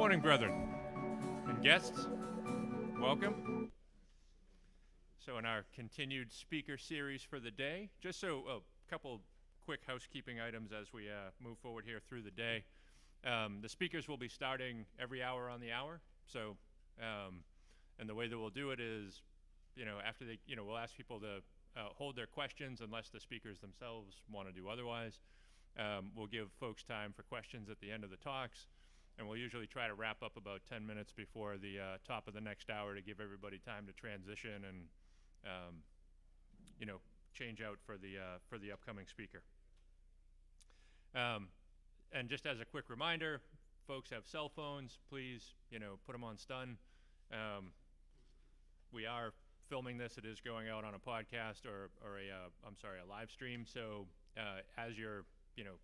morning, brethren and guests. Welcome. So in our continued speaker series for the day, just so a couple quick housekeeping items as we move forward here through the day. The speakers will be starting every hour on the hour. So, and the way that we'll do it is, after they, we'll ask people to hold their questions unless the speakers themselves want to do otherwise. We'll give folks time for questions at the end of the talks, and we'll usually try to wrap up about 10 minutes before the top of the next hour to give everybody time to transition and, change out for the upcoming speaker. And just as a quick reminder, folks have cell phones, please, put them on stun. We are filming this. It is going out on a podcast or a live stream. So as you're,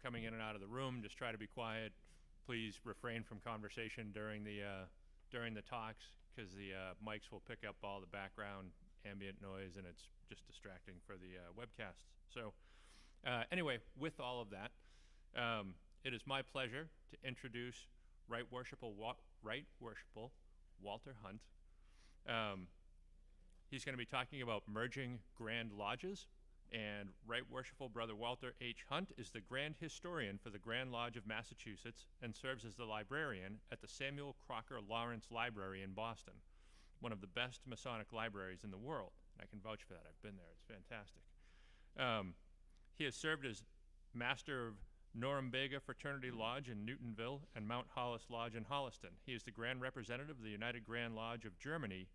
coming in and out of the room, just try to be quiet. Please refrain from conversation during the talks, because the mics will pick up all the background ambient noise, and it's just distracting for the webcasts. So anyway, with all of that, it is my pleasure to introduce Right Worshipful Walter Hunt. He's going to be talking about merging Grand Lodges, and Right Worshipful Brother Walter H. Hunt is the Grand Historian for the Grand Lodge of Massachusetts and serves as the librarian at the Samuel Crocker Lawrence Library in Boston, one of the best Masonic libraries in the world. I can vouch for that. I've been there. It's fantastic. He has served as Master of Norumbega Fraternity Lodge in Newtonville and Mount Hollis Lodge in Holliston. He is the Grand Representative of the United Grand Lodge of Germany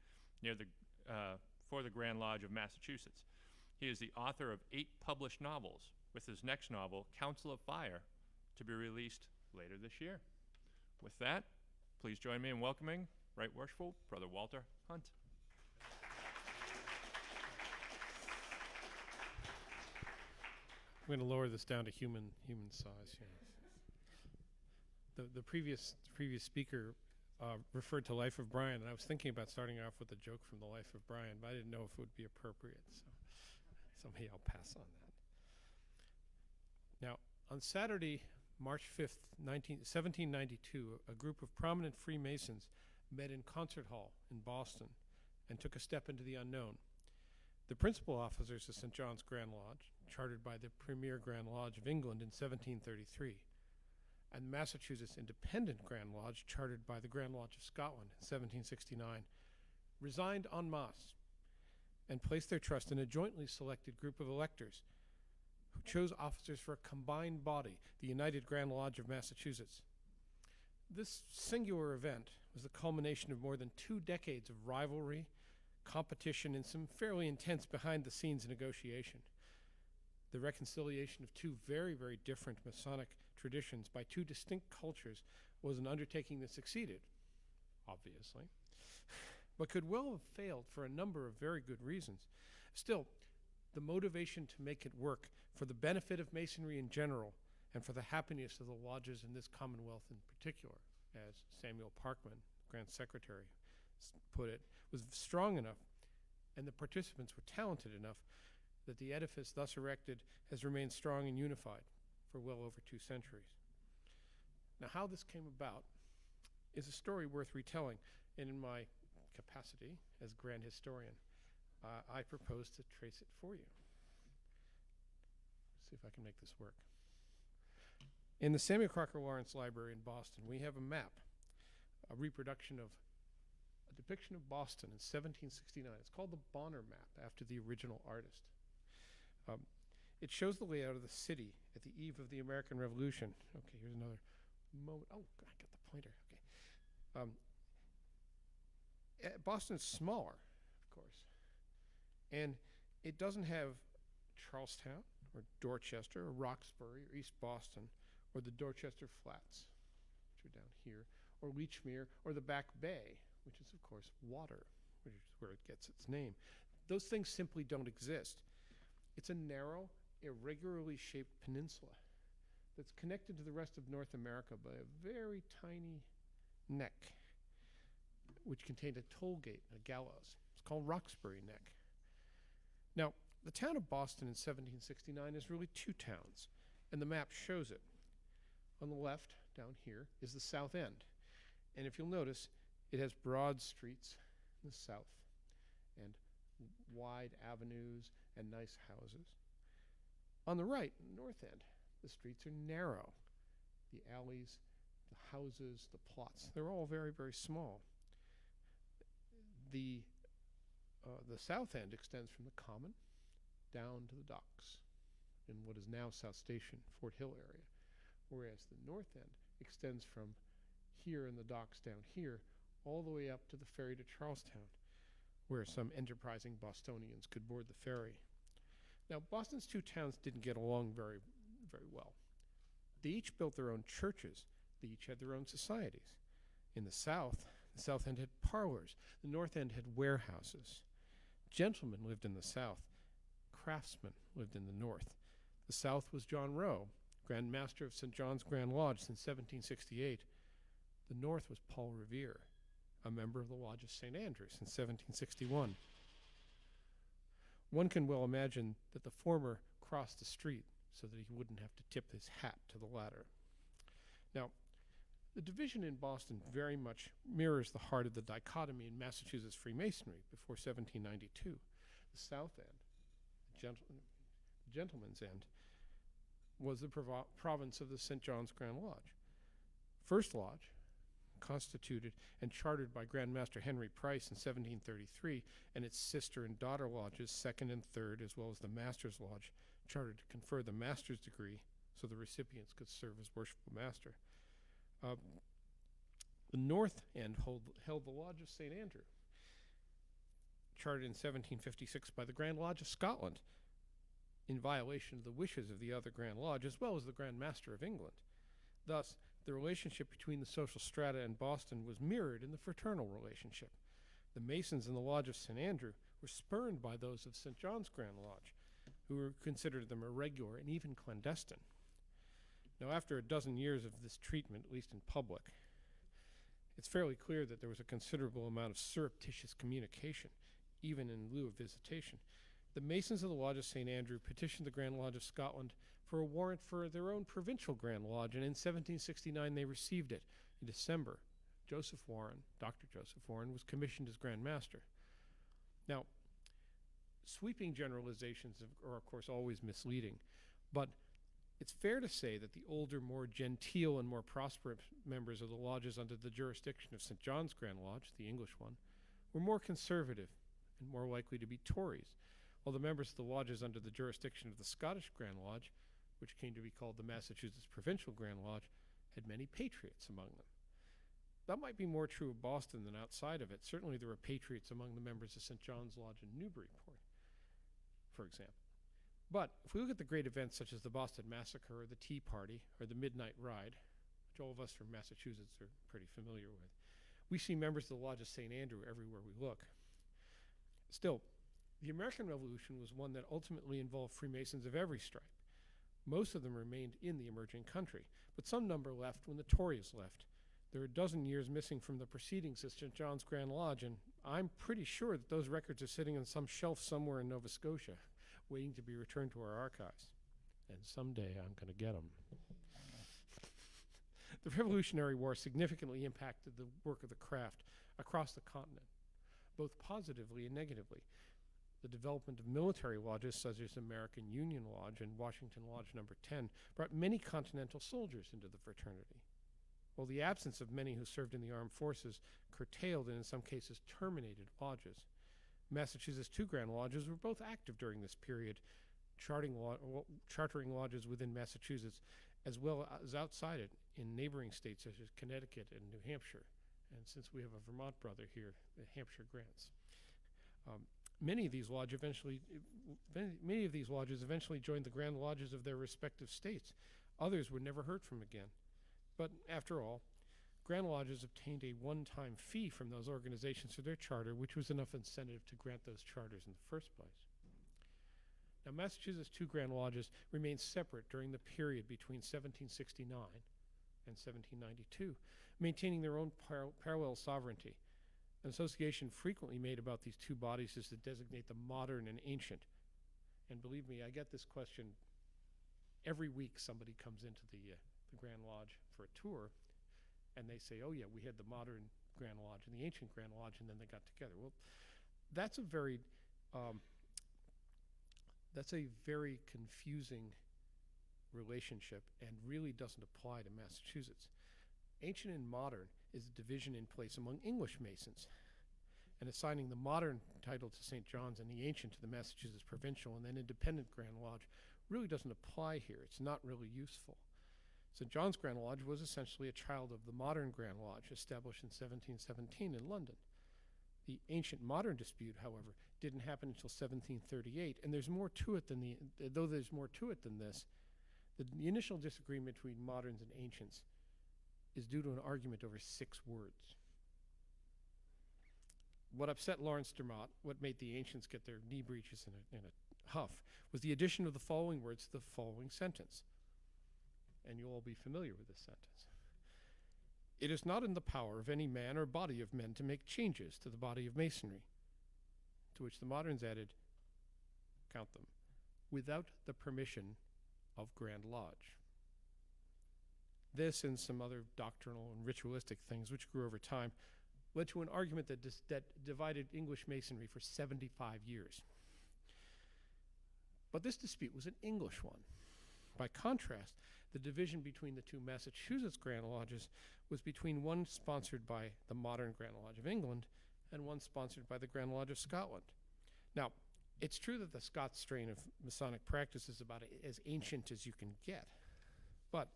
for the Grand Lodge of Massachusetts. He is the author of 8 published novels, with his next novel, Council of Fire, to be released later this year. With that, please join me in welcoming Right Worshipful Brother Walter Hunt. I'm going to lower this down to human size. The previous speaker referred to Life of Brian, and I was thinking about starting off with a joke from the Life of Brian, but I didn't know if it would be appropriate, so maybe I'll pass on that. Now, on Saturday, March 5th, 1792, a group of prominent Freemasons met in Concert Hall in Boston and took a step into the unknown. The principal officers of St. John's Grand Lodge, chartered by the Premier Grand Lodge of England in 1733, and Massachusetts Independent Grand Lodge, chartered by the Grand Lodge of Scotland in 1769, resigned en masse and placed their trust in a jointly selected group of electors who chose officers for a combined body, the United Grand Lodge of Massachusetts. This singular event was the culmination of more than 2 decades of rivalry, competition, and some fairly intense behind-the-scenes negotiation. The reconciliation of 2 very, very different Masonic traditions by 2 distinct cultures was an undertaking that succeeded, obviously, but could well have failed for a number of very good reasons. Still, the motivation to make it work for the benefit of Masonry in general and for the happiness of the lodges in this Commonwealth in particular, as Samuel Parkman, Grand Secretary, put it, was strong enough, and the participants were talented enough, that the edifice thus erected has remained strong and unified for well over 2 centuries. Now, how this came about is a story worth retelling, and in my capacity as Grand Historian, I propose to trace it for you. Let's see if I can make this work. In the Samuel Crocker Lawrence Library in Boston, we have a map, a reproduction of a depiction of Boston in 1769. It's called the Bonner map, after the original artist. It shows the layout of the city at the eve of the American Revolution. Okay, here's another moment. Oh, I got the pointer. Okay. Boston is smaller, of course, and it doesn't have Charlestown or Dorchester or Roxbury or East Boston or the Dorchester Flats, which are down here, or Lechmere, or the Back Bay, which is, of course, water, which is where it gets its name. Those things simply don't exist. It's a narrow, irregularly shaped peninsula that's connected to the rest of North America by a very tiny neck, which contained a toll gate and a gallows. It's called Roxbury Neck. Now, the town of Boston in 1769 is really 2 towns, and the map shows it. On the left, down here, is the South End, And if you'll notice, it has broad streets in the south and wide avenues and nice houses. On the right, north end, the streets are narrow. The alleys, the houses, the plots, they're all very, very small. The south end extends from the common down to the docks in what is now South Station, Fort Hill area, whereas the north end extends from here in the docks down here all the way up to the ferry to Charlestown, where some enterprising Bostonians could board the ferry. Now, Boston's two towns didn't get along very, very well. They each built their own churches. They each had their own societies. In the south end had parlors. The north end had warehouses. Gentlemen lived in the south. Craftsmen lived in the north. The south was John Rowe, Grand Master of St. John's Grand Lodge since 1768. The north was Paul Revere, a member of the Lodge of St. Andrew since 1761. One can well imagine that the former crossed the street so that he wouldn't have to tip his hat to the latter. Now, the division in Boston very much mirrors the heart of the dichotomy in Massachusetts Freemasonry before 1792. The south end, gentleman's end, was the province of the St. John's Grand Lodge. First Lodge, constituted and chartered by Grand Master Henry Price in 1733, and its sister and daughter lodges, second and third, as well as the Master's Lodge, chartered to confer the master's degree so the recipients could serve as worshipful master. The north end held the Lodge of St. Andrew, chartered in 1756 by the Grand Lodge of Scotland, in violation of the wishes of the other Grand Lodge, as well as the Grand Master of England. Thus, the relationship between the social strata in Boston was mirrored in the fraternal relationship. The Masons in the Lodge of St. Andrew were spurned by those of St. John's Grand Lodge, who considered them irregular and even clandestine. Now, after a dozen years of this treatment, at least in public, it's fairly clear that there was a considerable amount of surreptitious communication, even in lieu of visitation. The Masons of the Lodge of St. Andrew petitioned the Grand Lodge of Scotland for a warrant for their own provincial Grand Lodge, and in 1769 they received it. In December, Dr. Joseph Warren, was commissioned as Grand Master. Now, sweeping generalizations are, of course, always misleading, but it's fair to say that the older, more genteel and more prosperous members of the lodges under the jurisdiction of St. John's Grand Lodge, the English one, were more conservative and more likely to be Tories, while the members of the lodges under the jurisdiction of the Scottish Grand Lodge, which came to be called the Massachusetts Provincial Grand Lodge, had many patriots among them. That might be more true of Boston than outside of it. Certainly there were patriots among the members of St. John's Lodge in Newburyport, for example. But if we look at the great events such as the Boston Massacre or the Tea Party or the Midnight Ride, which all of us from Massachusetts are pretty familiar with, we see members of the Lodge of St. Andrew everywhere we look. Still, the American Revolution was one that ultimately involved Freemasons of every stripe. Most of them remained in the emerging country, but some number left when the Tories left. There are a dozen years missing from the proceedings at St. John's Grand Lodge, and I'm pretty sure that those records are sitting on some shelf somewhere in Nova Scotia, waiting to be returned to our archives. And someday I'm going to get them. The Revolutionary War significantly impacted the work of the craft across the continent, both positively and negatively. The development of military lodges such as American Union Lodge and Washington Lodge No. 10 brought many continental soldiers into the fraternity, while the absence of many who served in the armed forces curtailed and in some cases terminated lodges. Massachusetts' two Grand Lodges were both active during this period, chartering lodges within Massachusetts as well as outside it in neighboring states such as Connecticut and New Hampshire. And since we have a Vermont brother here, the Hampshire Grants. Many of these lodges eventually joined the Grand Lodges of their respective states. Others were never heard from again. But after all, Grand Lodges obtained a one-time fee from those organizations for their charter, which was enough incentive to grant those charters in the first place. Now, Massachusetts' two Grand Lodges remained separate during the period between 1769 and 1792, maintaining their own parallel sovereignty. An association frequently made about these two bodies is to designate the modern and ancient. And believe me, I get this question every week. Somebody comes into the Grand Lodge for a tour, and they say, oh yeah, we had the modern Grand Lodge and the ancient Grand Lodge, and then they got together. Well, that's a very confusing relationship and really doesn't apply to Massachusetts. Ancient and modern is a division in place among English Masons, and assigning the modern title to St. John's and the ancient to the Massachusetts Provincial and then Independent Grand Lodge really doesn't apply here. It's not really useful. St. John's Grand Lodge was essentially a child of the modern Grand Lodge, established in 1717 in London. The ancient modern dispute, however, didn't happen until 1738, and there's more to it than this. The initial disagreement between moderns and ancients is due to an argument over 6 words. What upset Lawrence Dermott, what made the ancients get their knee breeches in a huff, was the addition of the following words to the following sentence. And you'll all be familiar with this sentence. It is not in the power of any man or body of men to make changes to the body of masonry. To which the moderns added, count them, without the permission of Grand Lodge. This and some other doctrinal and ritualistic things which grew over time led to an argument that divided English Masonry for 75 years. But this dispute was an English one. By contrast, the division between the 2 Massachusetts Grand Lodges was between one sponsored by the modern Grand Lodge of England and one sponsored by the Grand Lodge of Scotland. Now, it's true that the Scots strain of Masonic practice is about as ancient as you can get, but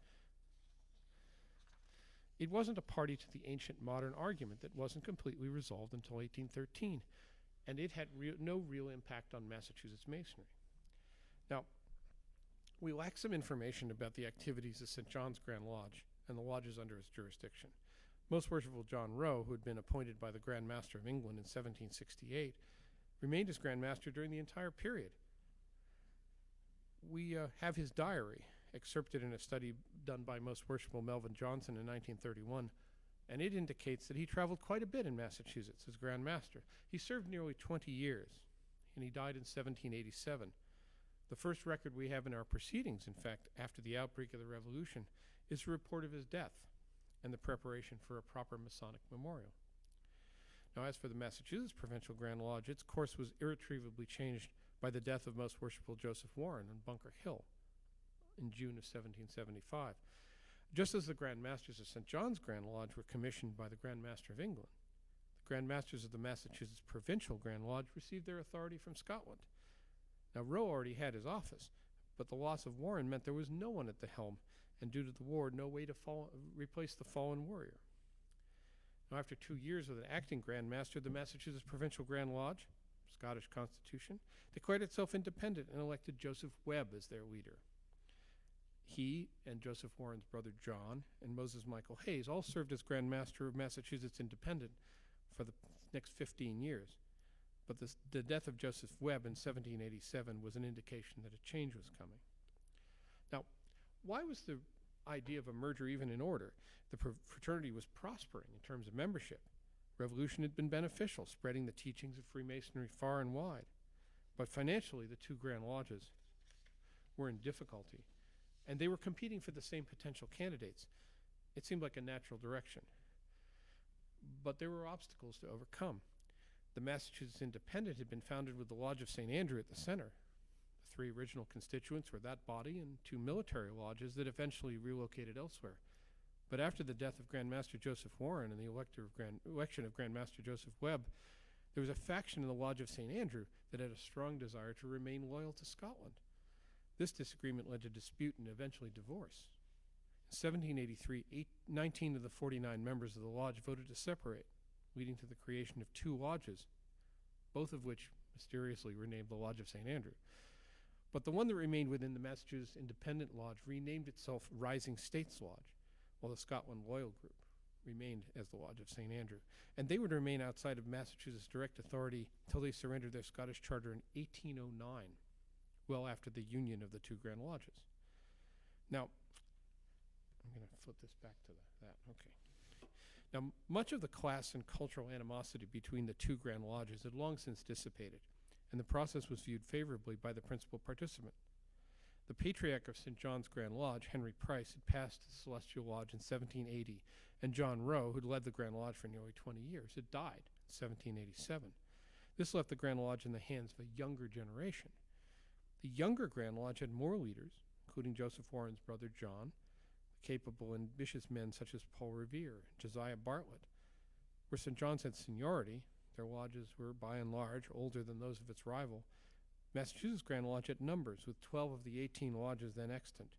it wasn't a party to the ancient modern argument that wasn't completely resolved until 1813, and it had no real impact on Massachusetts Masonry. Now, we lack some information about the activities of St. John's Grand Lodge and the lodges under its jurisdiction. Most Worshipful John Rowe, who had been appointed by the Grand Master of England in 1768, remained as Grand Master during the entire period. We have his diary, excerpted in a study done by Most Worshipful Melvin Johnson in 1931, and it indicates that he traveled quite a bit in Massachusetts as Grand Master. He served nearly 20 years, and he died in 1787. The first record we have in our proceedings, in fact, after the outbreak of the Revolution, is a report of his death and the preparation for a proper Masonic memorial. Now, as for the Massachusetts Provincial Grand Lodge, its course was irretrievably changed by the death of Most Worshipful Joseph Warren on Bunker Hill in June of 1775. Just as the Grand Masters of St. John's Grand Lodge were commissioned by the Grand Master of England, the Grand Masters of the Massachusetts Provincial Grand Lodge received their authority from Scotland. Now, Rowe already had his office, but the loss of Warren meant there was no one at the helm, and due to the war, no way to replace the fallen warrior. Now, after 2 years with an acting Grand Master, the Massachusetts Provincial Grand Lodge, Scottish Constitution, declared itself independent and elected Joseph Webb as their leader. He and Joseph Warren's brother John and Moses Michael Hayes all served as Grand Master of Massachusetts Independent for the next 15 years. But the death of Joseph Webb in 1787 was an indication that a change was coming. Now, why was the idea of a merger even in order? The fraternity was prospering in terms of membership. Revolution had been beneficial, spreading the teachings of Freemasonry far and wide. But financially, the 2 Grand Lodges were in difficulty, and they were competing for the same potential candidates. It seemed like a natural direction. But there were obstacles to overcome. The Massachusetts Independent had been founded with the Lodge of St. Andrew at the center. The 3 original constituents were that body and 2 military lodges that eventually relocated elsewhere. But after the death of Grand Master Joseph Warren and the election of Grand Master Joseph Webb, there was a faction in the Lodge of St. Andrew that had a strong desire to remain loyal to Scotland. This disagreement led to dispute and eventually divorce. In 1783, 19 of the 49 members of the lodge voted to separate, leading to the creation of 2 lodges, both of which mysteriously were named the Lodge of St. Andrew. But the one that remained within the Massachusetts Independent Lodge renamed itself Rising States Lodge, while the Scotland Loyal Group remained as the Lodge of St. Andrew. And they would remain outside of Massachusetts' direct authority until they surrendered their Scottish charter in 1809, well after the union of the 2 Grand Lodges. Now, I'm going to flip this back to that. Okay. Now, much of the class and cultural animosity between the 2 Grand Lodges had long since dissipated, and the process was viewed favorably by the principal participant. The patriarch of St. John's Grand Lodge, Henry Price, had passed the Celestial Lodge in 1780, and John Rowe, who'd led the Grand Lodge for nearly 20 years, had died in 1787. This left the Grand Lodge in the hands of a younger generation. The younger Grand Lodge had more leaders, including Joseph Warren's brother John, capable and ambitious men such as Paul Revere and Josiah Bartlett. Where St. John's had seniority, their lodges were, by and large, older than those of its rival. Massachusetts Grand Lodge had numbers, with 12 of the 18 lodges then extant.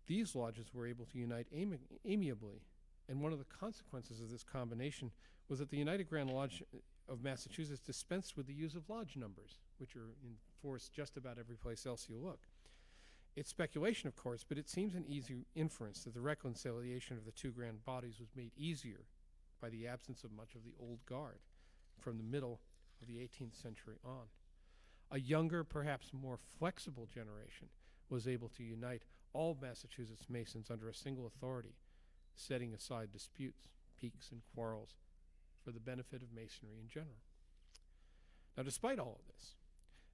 These lodges were able to unite amiably, and one of the consequences of this combination was that the United Grand Lodge of Massachusetts dispensed with the use of lodge numbers, which are in force just about every place else you look. It's speculation, of course, but it seems an easy inference that the reconciliation of the two grand bodies was made easier by the absence of much of the old guard from the middle of the 18th century on. A younger, perhaps more flexible generation was able to unite all Massachusetts Masons under a single authority, setting aside disputes, piques, and quarrels for the benefit of Masonry in general. Now, despite all of this,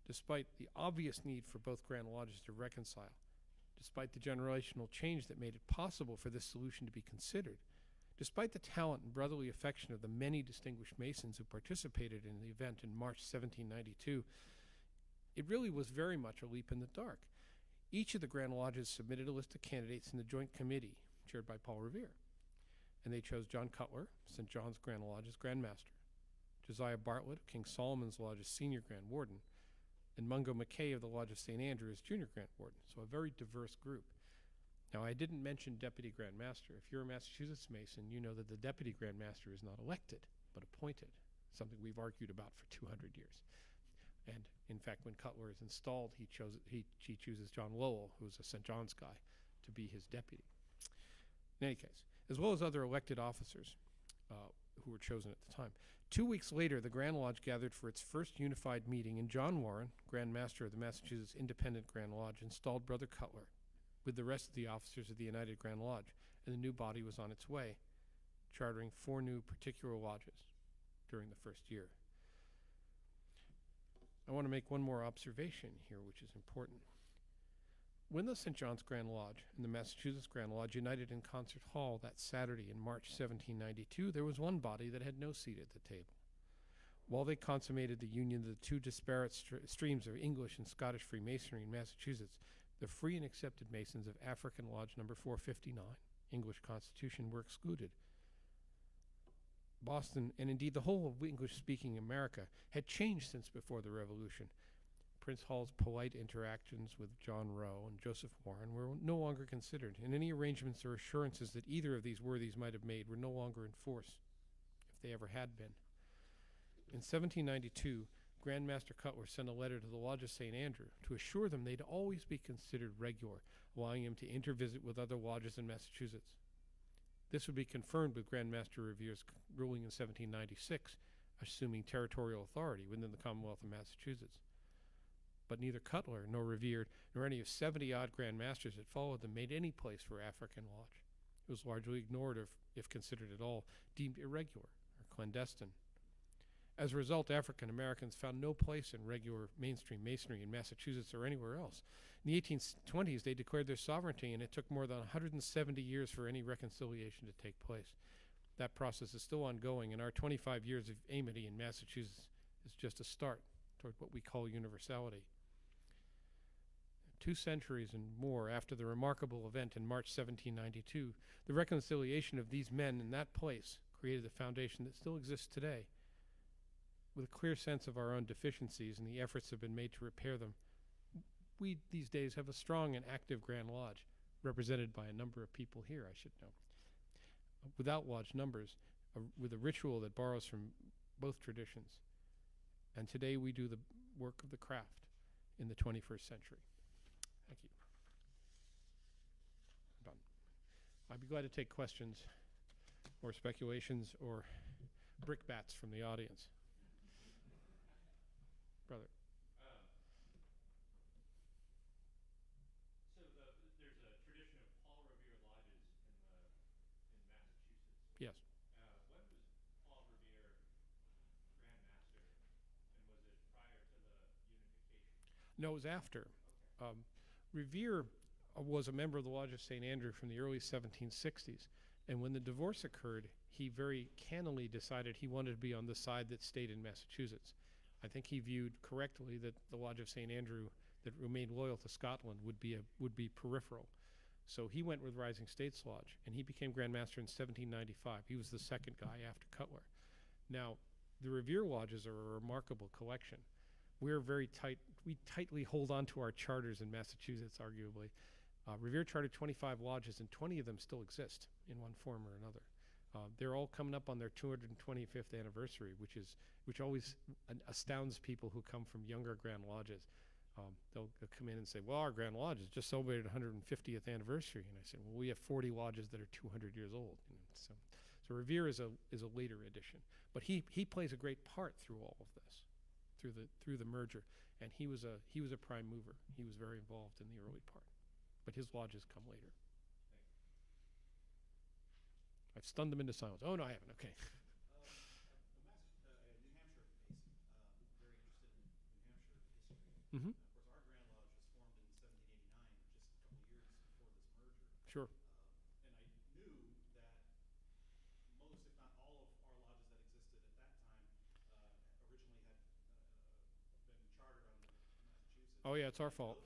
despite the obvious need for both Grand Lodges to reconcile, despite the generational change that made it possible for this solution to be considered, despite the talent and brotherly affection of the many distinguished Masons who participated in the event in March 1792, it really was very much a leap in the dark. Each of the Grand Lodges submitted a list of candidates in the joint committee, chaired by Paul Revere, and they chose John Cutler, St. John's Grand Lodge's Grand Master, Josiah Bartlett of King Solomon's Lodge's Senior Grand Warden, and Mungo McKay of the Lodge of St. Andrew as Junior Grand Warden, so a very diverse group. Now, I didn't mention Deputy Grand Master. If you're a Massachusetts Mason, you know that the Deputy Grand Master is not elected, but appointed, something we've argued about for 200 years. And in fact, when Cutler is installed, he chooses John Lowell, who's a St. John's guy, to be his deputy. In any case, as well as other elected officers who were chosen at the time. 2 weeks later, the Grand Lodge gathered for its first unified meeting, and John Warren, Grand Master of the Massachusetts Independent Grand Lodge, installed Brother Cutler with the rest of the officers of the United Grand Lodge, and the new body was on its way, chartering 4 new particular lodges during the first year. I want to make one more observation here, which is important. When the St. John's Grand Lodge and the Massachusetts Grand Lodge united in Concert Hall that Saturday in March 1792, there was one body that had no seat at the table. While they consummated the union of the two disparate streams of English and Scottish Freemasonry in Massachusetts, the free and accepted Masons of African Lodge number 459, English Constitution, were excluded. Boston, and indeed the whole of English-speaking America, had changed since before the Revolution. Prince Hall's polite interactions with John Rowe and Joseph Warren were no longer considered, and any arrangements or assurances that either of these worthies might have made were no longer in force, if they ever had been. In 1792, Grand Master Cutler sent a letter to the Lodge of St. Andrew to assure them they'd always be considered regular, allowing him to intervisit with other lodges in Massachusetts. This would be confirmed with Grand Master Revere's ruling in 1796, assuming territorial authority within the Commonwealth of Massachusetts. But neither Cutler nor Revere nor any of 70-odd Grand Masters that followed them made any place for African Lodge. It was largely ignored, or, if considered at all, deemed irregular or clandestine. As a result, African Americans found no place in regular mainstream Masonry in Massachusetts or anywhere else. In the 1820s, they declared their sovereignty, and it took more than 170 years for any reconciliation to take place. That process is still ongoing, and our 25 years of amity in Massachusetts is just a start toward what we call universality. 2 centuries and more after the remarkable event in March 1792, the reconciliation of these men in that place created a foundation that still exists today. With a clear sense of our own deficiencies and the efforts have been made to repair them, we these days have a strong and active Grand Lodge, represented by a number of people here, I should know. Without lodge numbers, with a ritual that borrows from both traditions. And today we do the work of the craft in the 21st century. Thank you. I'm done. I'd be glad to take questions or speculations or brickbats from the audience. Brother. So there's a tradition of Paul Revere lodges in Massachusetts. Yes. When was Paul Revere Grand Master, and was it prior to the unification? No, it was after. Okay. Revere was a member of the Lodge of St. Andrew from the early 1760s. And when the divorce occurred, he very cannily decided he wanted to be on the side that stayed in Massachusetts. I think he viewed correctly that the Lodge of St. Andrew that remained loyal to Scotland would be peripheral. So he went with Rising States Lodge, and he became Grand Master in 1795. He was the second guy after Cutler. Now, the Revere Lodges are a remarkable collection. We're very tight. We tightly hold on to our charters in Massachusetts, arguably. Revere chartered 25 lodges, and 20 of them still exist in one form or another. They're all coming up on their 225th anniversary, which always astounds people who come from younger Grand Lodges. They'll come in and say, well, our Grand Lodge has just celebrated 150th anniversary. And I said, well, we have 40 lodges that are 200 years old. So Revere is a later addition. But he plays a great part through all of this, through the merger. And he was a prime mover. He was very involved in the early part. But his lodges come later. I've stunned them into silence. Oh, no, I haven't. Okay. New Hampshire Mason, very interested in New Hampshire history. Mm-hmm. Of course, our Grand Lodge was formed in 1789, just a couple years before this merger. Sure. And I knew that most, if not all, of our lodges that existed at that time originally had been chartered under Massachusetts. Oh, yeah, it's our fault.